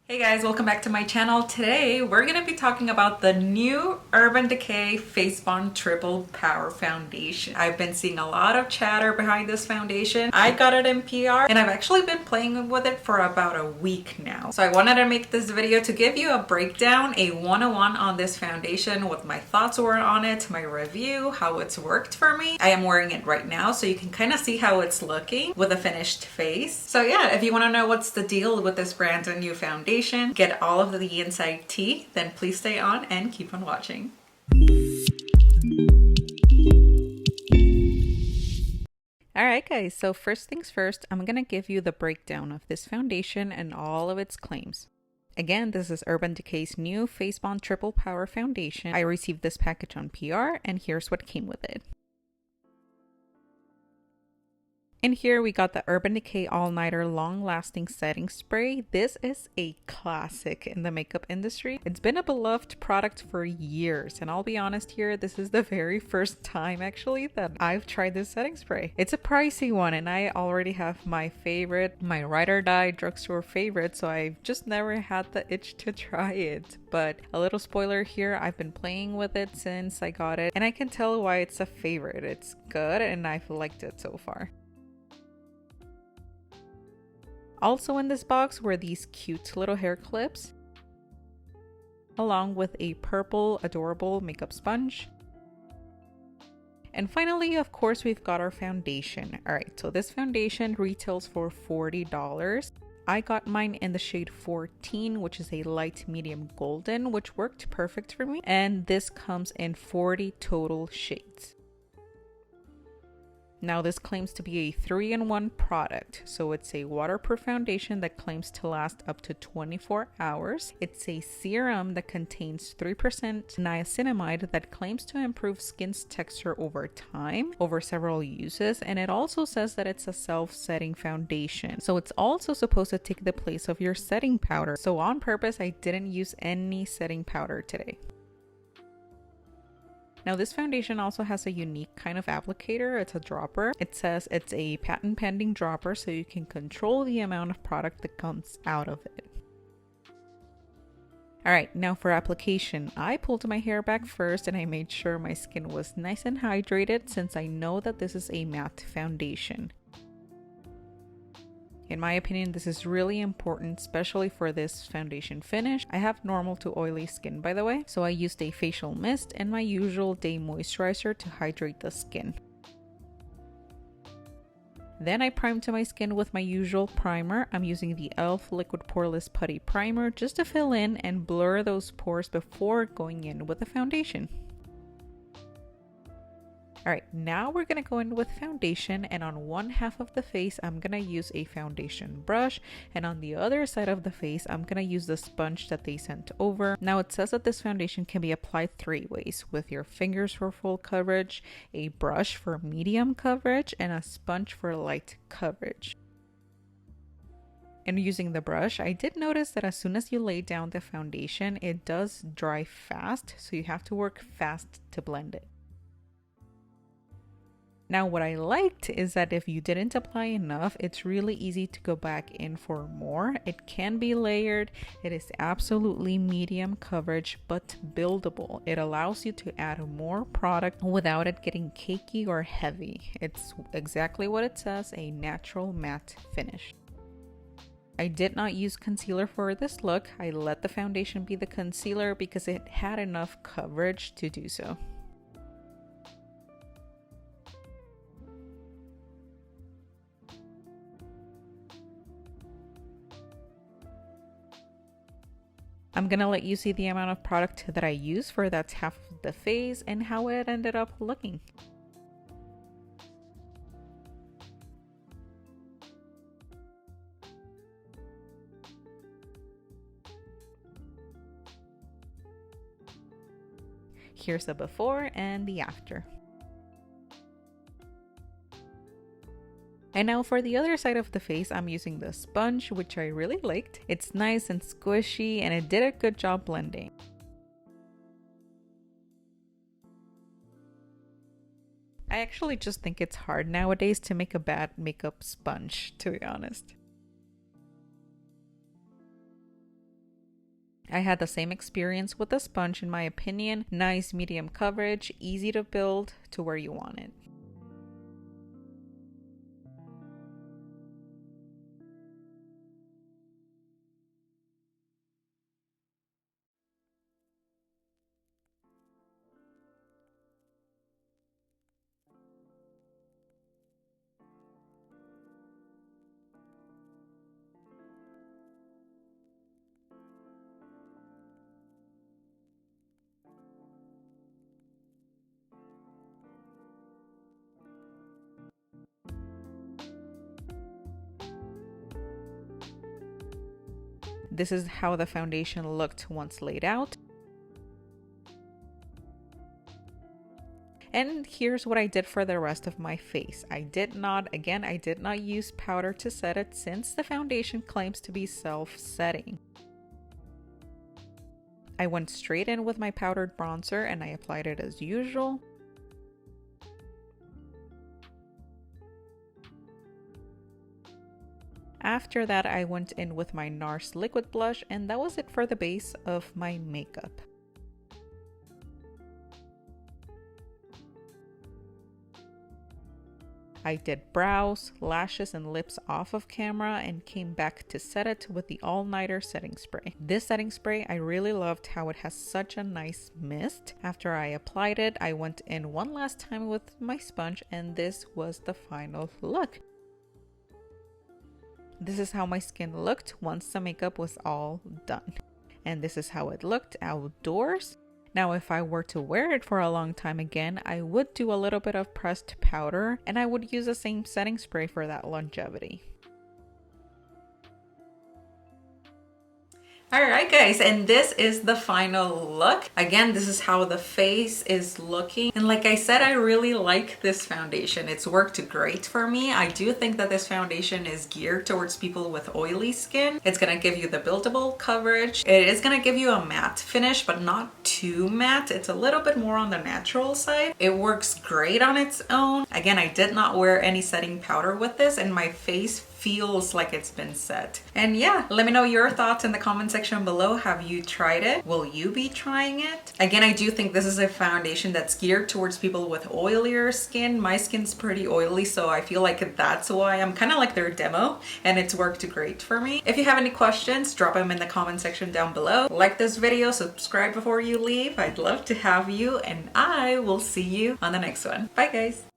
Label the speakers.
Speaker 1: Hey guys, welcome back to my channel. Today we're going to be talking about the new Urban Decay Face Bond Triple Power Foundation. I've been seeing a lot of chatter behind this foundation. I got it in PR and I've actually been playing with it for about a week now. So I wanted to make this video to give you a breakdown, a 101 on this foundation, what my thoughts were on it, my review, how it's worked for me. I am wearing it right now so you can kind of see how it's looking with a finished face. So yeah, if you want to know what's the deal with this brand new foundation, get all of the inside tea, then please stay on and keep on watching. Alright guys, so first things first, I'm gonna give you the breakdown of this foundation and all of its claims. Again, this is Urban Decay's new Face Bond Triple Power Foundation. I received this package on PR and here's what came with it. In here we got the Urban Decay All Nighter Long Lasting Setting Spray. This is a classic in the makeup industry. It's been a beloved product for years, and I'll be honest here, this is the very first time actually that I've tried this setting spray. It's a pricey one and I already have my favorite, my ride or die drugstore favorite, so I've just never had the itch to try it. But a little spoiler here, I've been playing with it since I got it and I can tell why it's a favorite. It's good and I've liked it so far. Also in this box were these cute little hair clips, along with a purple adorable makeup sponge. And finally, of course, we've got our foundation. Alright, so this foundation retails for $40. I got mine in the shade 14, which is a light medium golden, which worked perfect for me. And this comes in 40 total shades. Now this claims to be a 3-in-1 product, so it's a waterproof foundation that claims to last up to 24 hours. It's a serum that contains 3% niacinamide that claims to improve skin's texture over time, over several uses, and it also says that it's a self-setting foundation. So it's also supposed to take the place of your setting powder. So on purpose, I didn't use any setting powder today. Now this foundation also has a unique kind of applicator. It's a dropper. It says it's a patent pending dropper so you can control the amount of product that comes out of it. Alright, now for application. I pulled my hair back first and I made sure my skin was nice and hydrated since I know that this is a matte foundation. In my opinion, this is really important, especially for this foundation finish. I have normal to oily skin, by the way, so I used a facial mist and my usual day moisturizer to hydrate the skin. Then I primed my skin with my usual primer. I'm using the e.l.f. Liquid Poreless Putty Primer just to fill in and blur those pores before going in with the foundation. Alright, now we're going to go in with foundation, and on one half of the face I'm going to use a foundation brush, and on the other side of the face I'm going to use the sponge that they sent over. Now it says that this foundation can be applied 3 ways, with your fingers for full coverage, a brush for medium coverage, and a sponge for light coverage. And using the brush, I did notice that as soon as you lay down the foundation, it does dry fast, so you have to work fast to blend it. Now what I liked is that if you didn't apply enough, it's really easy to go back in for more. It can be layered. It is absolutely medium coverage but buildable. It allows you to add more product without it getting cakey or heavy. It's exactly what it says, a natural matte finish. I did not use concealer for this look. I let the foundation be the concealer because it had enough coverage to do so. I'm gonna let you see the amount of product that I use for that half of the face and how it ended up looking. Here's the before and the after. And now for the other side of the face, I'm using the sponge, which I really liked. It's nice and squishy and it did a good job blending. I actually just think it's hard nowadays to make a bad makeup sponge, to be honest. I had the same experience with the sponge in my opinion. Nice medium coverage, easy to build to where you want it. This is how the foundation looked once laid out. And here's what I did for the rest of my face. I did not use powder to set it since the foundation claims to be self-setting. I went straight in with my powdered bronzer and I applied it as usual. After that, I went in with my NARS liquid blush, and that was it for the base of my makeup. I did brows, lashes, and lips off of camera and came back to set it with the all-nighter setting spray. This setting spray, I really loved how it has such a nice mist. After I applied it, I went in one last time with my sponge, and this was the final look. This is how my skin looked once the makeup was all done. And this is how it looked outdoors. Now, if I were to wear it for a long time again, I would do a little bit of pressed powder and I would use the same setting spray for that longevity. Alright guys, and this is the final look. Again, this is how the face is looking. And like I said, I really like this foundation. It's worked great for me. I do think that this foundation is geared towards people with oily skin. It's gonna give you the buildable coverage. It is gonna give you a matte finish, but not too matte. It's a little bit more on the natural side. It works great on its own. Again, I did not wear any setting powder with this and my face feels like it's been set. And yeah, let me know your thoughts in the comment section below. Have you tried it? Will you be trying it? Again, I do think this is a foundation that's geared towards people with oilier skin. My skin's pretty oily, so I feel like that's why I'm kind of like their demo, and it's worked great for me. If you have any questions, drop them in the comment section down below. Like this video, subscribe before you leave. I'd love to have you, and I will see you on the next one. Bye guys.